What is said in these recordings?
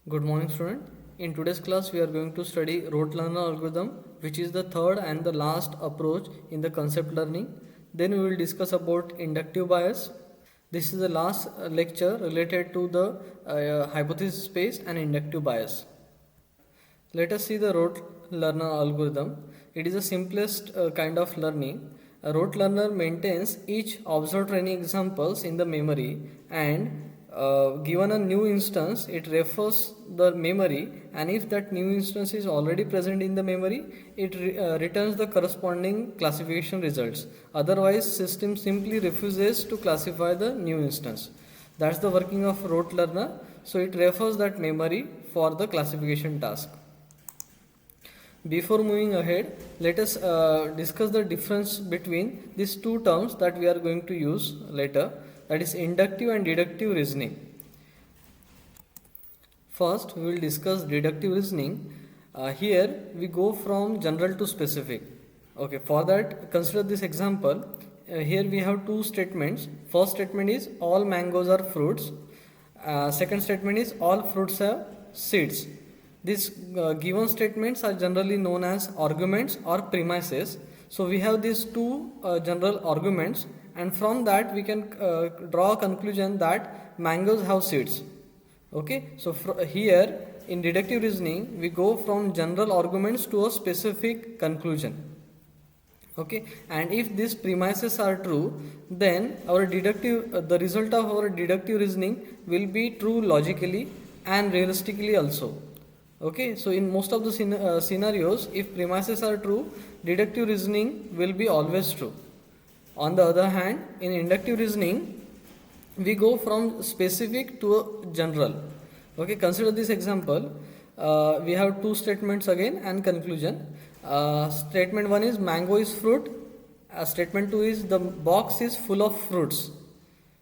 Good morning, student. In today's class, we are going to study rote learner algorithm, which is the third and the last approach in the concept learning. Then we will discuss about inductive bias. This is the last lecture related to the hypothesis space and inductive bias. Let us see the rote learner algorithm. It is the simplest kind of learning. A rote learner maintains each observed training examples in the memory and given a new instance, it refers the memory, and if that new instance is already present in the memory, it returns the corresponding classification results. Otherwise, system simply refuses to classify the new instance. That's the working of rote learner. So it refers that memory for the classification task. Before moving ahead, let us discuss the difference between these two terms that we are going to use later, that is inductive and deductive reasoning. First, we will discuss deductive reasoning. Here we go from general to specific. Okay, for that, consider this example. Here we have two statements. First statement is all mangoes are fruits. Second statement is all fruits have seeds. These given statements are generally known as arguments or premises. So we have these two general arguments, and from that we can draw a conclusion that mangoes have seeds. Okay, so here in deductive reasoning we go from general arguments to a specific conclusion. Okay, and if these premises are true, then our deductive the result of our deductive reasoning will be true logically and realistically also. Okay, so in most of the scenarios, if premises are true, deductive reasoning will be always true. On the other hand, in inductive reasoning, we go from specific to a general. Okay, consider this example. We have two statements again and conclusion. Statement 1 is mango is fruit. Statement 2 is the box is full of fruits.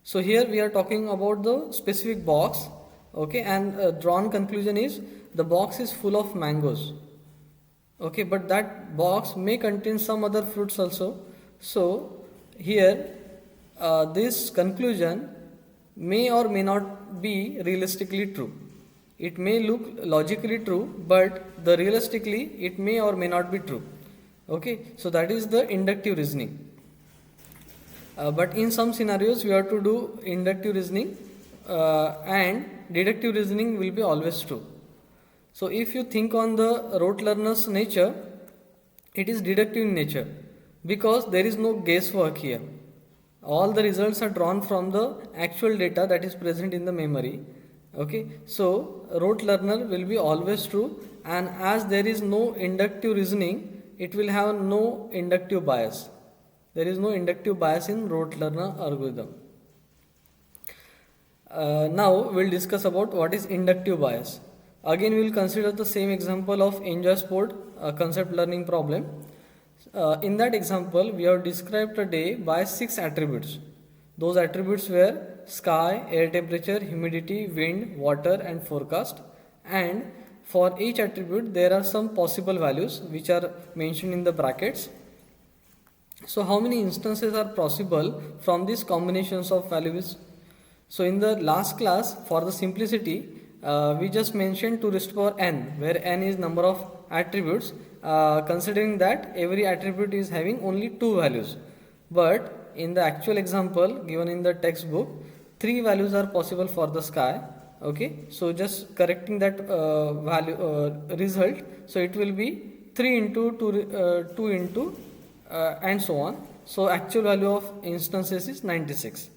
So here we are talking about the specific box. Okay, and drawn conclusion is the box is full of mangoes. Okay, but that box may contain some other fruits also. So here this conclusion may or may not be realistically true. It may look logically true, but the realistically it may or may not be true. Okay, so that is the inductive reasoning. But in some scenarios we have to do inductive reasoning and deductive reasoning will be always true. So if you think on the rote learner's nature, it is deductive in nature because there is no guesswork here. All the results are drawn from the actual data that is present in the memory. Okay, so rote learner will be always true, and as there is no inductive reasoning, it will have no inductive bias. There is no inductive bias in rote learner algorithm. Now we'll discuss about what is inductive bias. Again, we will consider the same example of enjoy sport concept learning problem. In that example, we have described a day by 6 attributes. Those attributes were sky, air temperature, humidity, wind, water, and forecast. And for each attribute, there are some possible values which are mentioned in the brackets. So, how many instances are possible from these combinations of values? So, in the last class, for the simplicity, we just mentioned 2 raised to power n, where n is number of attributes, considering that every attribute is having only 2 values. But in the actual example given in the textbook, 3 values are possible for the sky. Okay, so just correcting that value result, so it will be 3 into 2 into and so on. So actual value of instances is 96.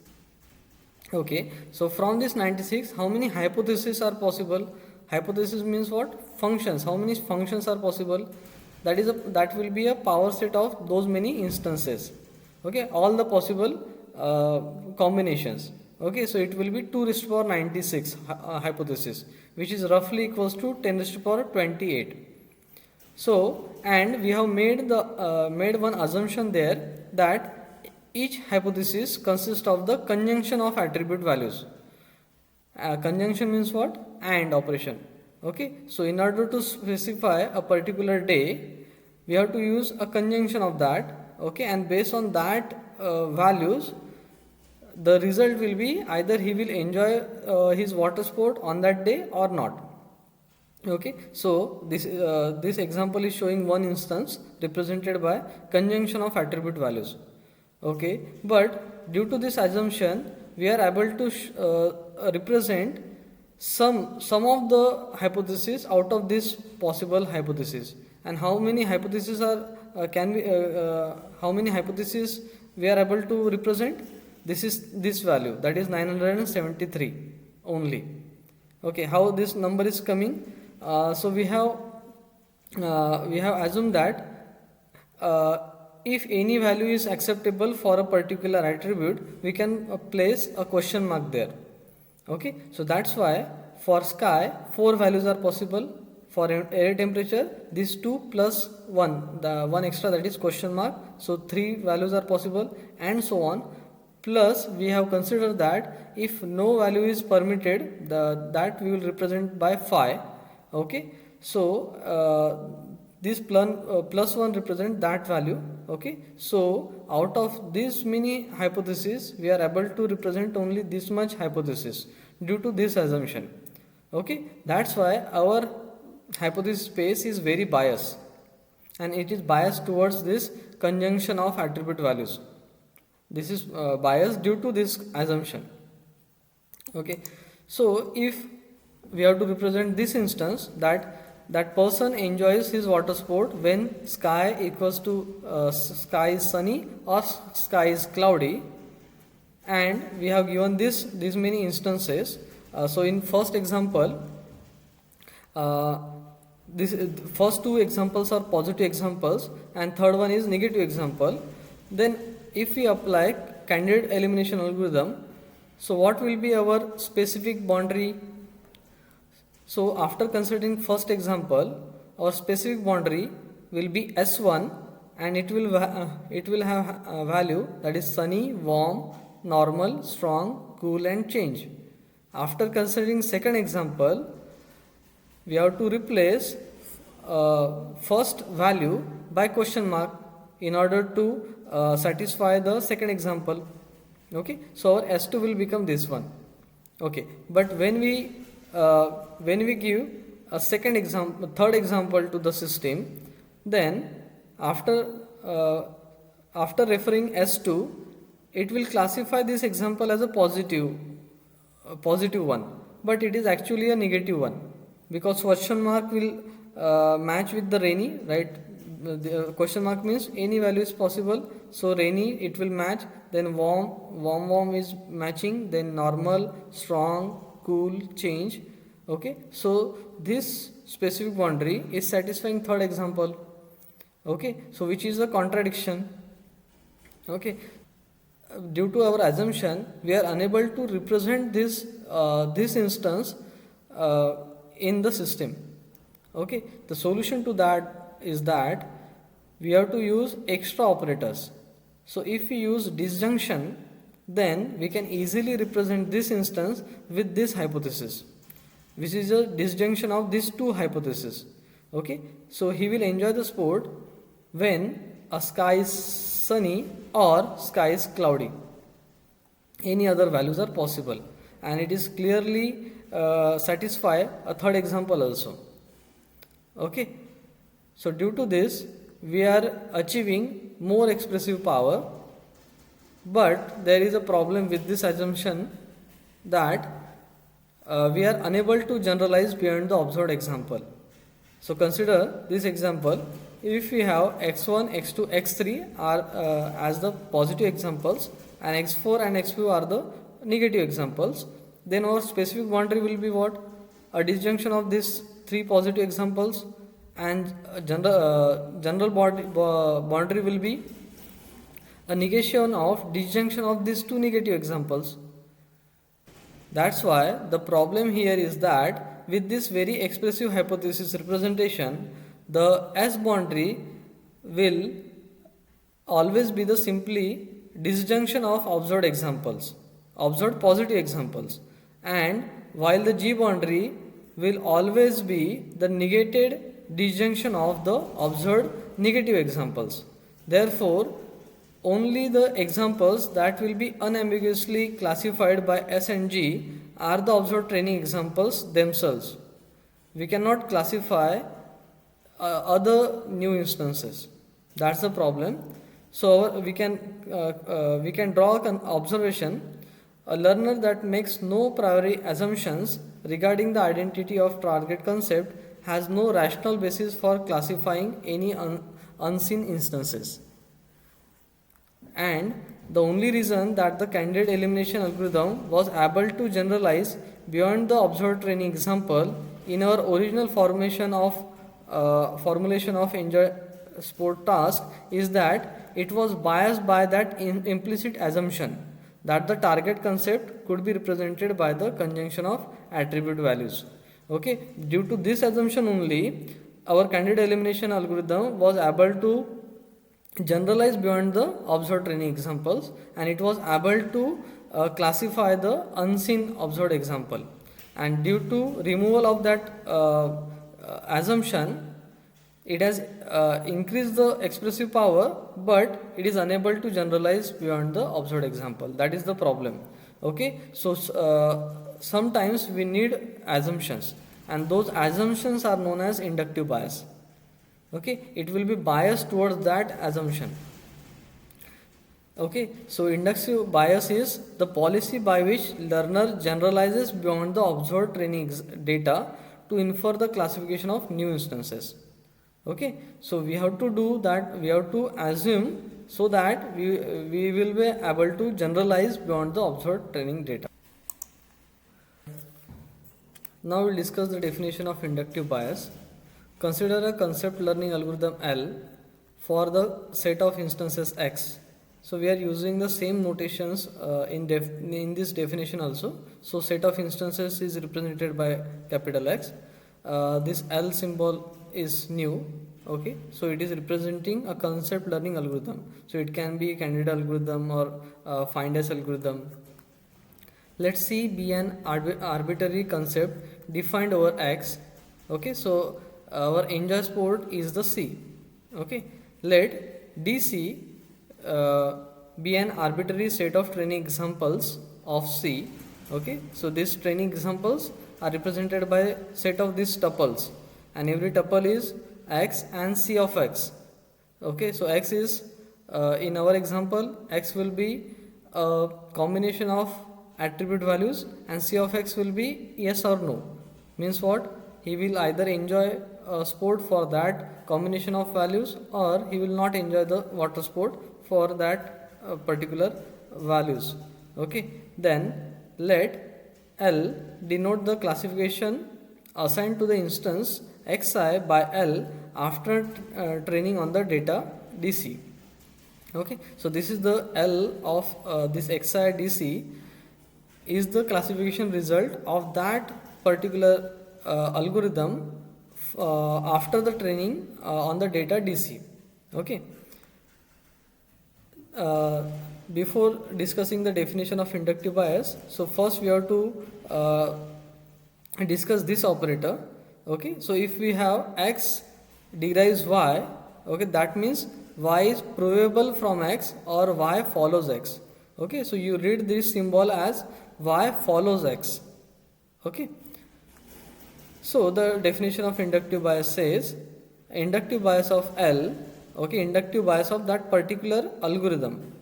Okay, so from this 96, how many hypotheses are possible? Hypothesis means what? Functions. How many functions are possible? That will be a power set of those many instances. Okay, all the possible combinations. Okay, so it will be 2 raised to power 96 hypothesis, which is roughly equals to 10 raised to power 28. So, and we have made one assumption there that each hypothesis consists of the conjunction of attribute values. Conjunction means what? And operation. Okay, so in order to specify a particular day, we have to use a conjunction of that. Okay, and based on that values, the result will be either he will enjoy his water sport on that day or not. Okay, so this example is showing one instance represented by conjunction of attribute values. Okay, but due to this assumption, we are able to represent some of the hypotheses out of this possible hypothesis. And how many hypotheses are can we how many hypotheses we are able to represent? This is this value, that is 973 only. Okay, how this number is coming? So we have assumed that if any value is acceptable for a particular attribute, we can place a question mark there. Okay, so that's why for sky 4 values are possible. For air temperature, these 2 plus 1, the one extra, that is question mark, so 3 values are possible, and so on. Plus we have considered that if no value is permitted, that we will represent by phi. Okay, so this plus 1 represent that value. Okay, so out of this many hypotheses, we are able to represent only this much hypothesis due to this assumption. Okay, that's why our hypothesis space is very biased, and it is biased towards this conjunction of attribute values. This is biased due to this assumption. Okay, so if we have to represent this instance, that person enjoys his water sport when sky equals to sky is sunny or sky is cloudy, and we have given these many instances. So in first example, this first two examples are positive examples and third one is negative example. Then if we apply candidate elimination algorithm, so what will be our specific boundary? So after considering first example, our specific boundary will be S1, and it will have a value that is sunny, warm, normal, strong, cool and change. After considering second example, we have to replace first value by question mark in order to satisfy the second example. Okay, so our S2 will become this one. Okay, but when we give a third example to the system, then after referring S2, it will classify this example as a positive one, but it is actually a negative one, because question mark will match with the rainy, right? The question mark means any value is possible, so rainy it will match, then warm is matching, then normal, strong, cool, change. Okay, so this specific boundary is satisfying third example. Okay, so which is a contradiction. Okay, due to our assumption, we are unable to represent this instance in the system. Okay, the solution to that is that we have to use extra operators. So if we use disjunction, then we can easily represent this instance with this hypothesis, which is a disjunction of these two hypotheses. Okay, so he will enjoy the sport when a sky is sunny or sky is cloudy. Any other values are possible, and it is clearly satisfy a third example also. Okay, so due to this we are achieving more expressive power, but there is a problem with this assumption that we are unable to generalize beyond the observed example. So consider this example. If we have x1, x2, x3 are as the positive examples, and x4 and x5 are the negative examples, then our specific boundary will be what? A disjunction of these three positive examples, and general boundary will be a negation of disjunction of these two negative examples. That's why the problem here is that with this very expressive hypothesis representation, the S boundary will always be the simply disjunction of observed examples, observed positive examples, and while the G boundary will always be the negated disjunction of the observed negative examples. Therefore, only the examples that will be unambiguously classified by S and G are the observed training examples themselves. we cannot classify other new instances. That's the problem. So we can draw an observation. A learner that makes no priori assumptions regarding the identity of target concept has no rational basis for classifying any unseen instances. And the only reason that the candidate elimination algorithm was able to generalize beyond the observed training example in our original formulation of enjoy sport task is that it was biased by that implicit assumption that the target concept could be represented by the conjunction of attribute values. Okay, due to this assumption only, our candidate elimination algorithm was able to generalize beyond the observed training examples, and it was able to classify the unseen observed example. And due to removal of that assumption, it has increased the expressive power, but it is unable to generalize beyond the observed example. That is the problem. Okay, so sometimes we need assumptions, and those assumptions are known as inductive bias. Okay, it will be biased towards that assumption. Okay, so inductive bias is the policy by which learner generalizes beyond the observed training data to infer the classification of new instances. Okay, so we have to do that, we have to assume so that we will be able to generalize beyond the observed training data. Now we'll discuss the definition of inductive bias. Consider a concept learning algorithm L for the set of instances X. So we are using the same notations in this definition also. So set of instances is represented by capital X. This L symbol is new. Okay, so it is representing a concept learning algorithm. So it can be a candidate algorithm or find S algorithm. Let's see be an arbitrary concept defined over X. Okay, so our enjoy sport is the C. Okay, let DC be an arbitrary set of training examples of C. Okay, so these training examples are represented by set of these tuples, and every tuple is X and C of X. Okay, so X is in our example, X will be a combination of attribute values, and C of X will be yes or no. Means what? He will either enjoy sport for that combination of values, or he will not enjoy the water sport for that particular values. Okay, then let L denote the classification assigned to the instance xi by L after training on the data DC. Okay, so this is the L of this xi DC is the classification result of that particular algorithm after the training on the data DC. Okay. Before discussing the definition of inductive bias, so first we have to discuss this operator. Okay, so if we have X derives Y, okay, that means Y is provable from X or Y follows X. Okay, so you read this symbol as Y follows X. Okay, so the definition of inductive bias says inductive bias of L, okay, inductive bias of that particular algorithm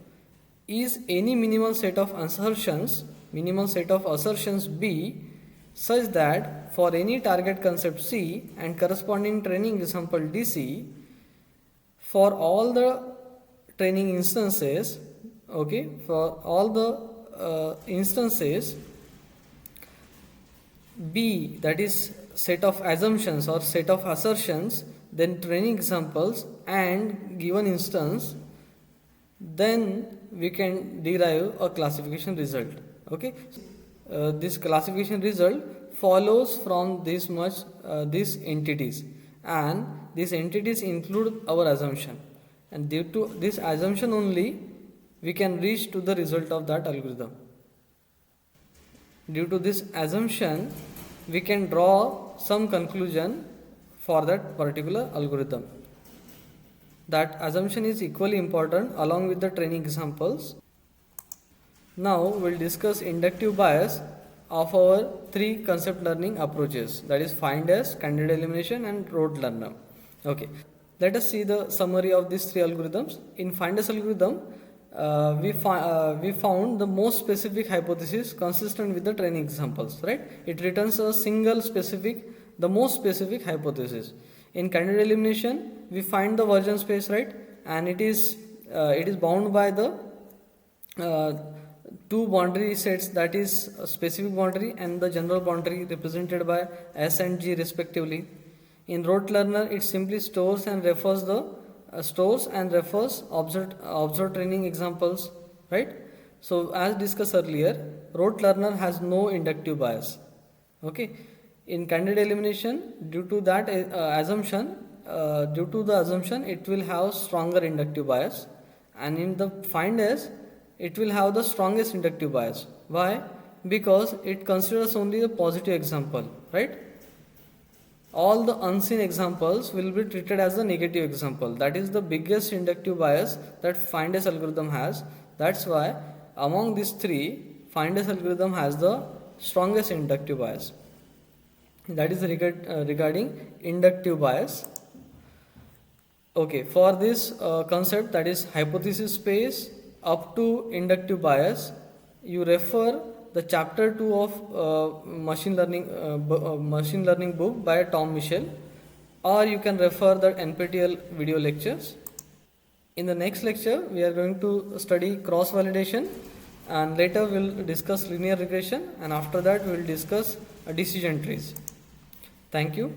is any minimal set of assertions B such that for any target concept C and corresponding training example DC, for all the training instances, okay, for all the instances B, that is set of assumptions or set of assertions, then training examples and given instance, then we can derive a classification result. Okay, this classification result follows from this much these entities, and these entities include our assumption, and due to this assumption only we can reach to the result of that algorithm. Due to this assumption we can draw some conclusion for that particular algorithm. That assumption is equally important along with the training examples. Now we'll discuss inductive bias of our three concept learning approaches, that is FIND-S, candidate elimination and rote learner. Okay, let us see the summary of these three algorithms. In FIND-S algorithm, we found the most specific hypothesis consistent with the training examples, right? It returns a single specific, the most specific hypothesis. In candidate elimination, we find the version space, right? And it is bound by the two boundary sets, that is a specific boundary and the general boundary represented by S and G respectively. In rote learner, it simply stores and refers observed training examples, right? So as discussed earlier, rote learner has no inductive bias. Okay. In candidate elimination, due to the assumption, it will have stronger inductive bias, and in the FIND-S, it will have the strongest inductive bias. Why? Because it considers only the positive example, right? All the unseen examples will be treated as the negative example. That is the biggest inductive bias that FIND-S algorithm has. That's why among these three, FIND-S algorithm has the strongest inductive bias. That is regarding inductive bias. Okay, for this concept, that is hypothesis space up to inductive bias, you refer the chapter 2 of machine learning book by Tom Michel, or you can refer the NPTEL video lectures. In the next lecture, we are going to study cross validation, and later we will discuss linear regression, and after that we will discuss decision trees. Thank you.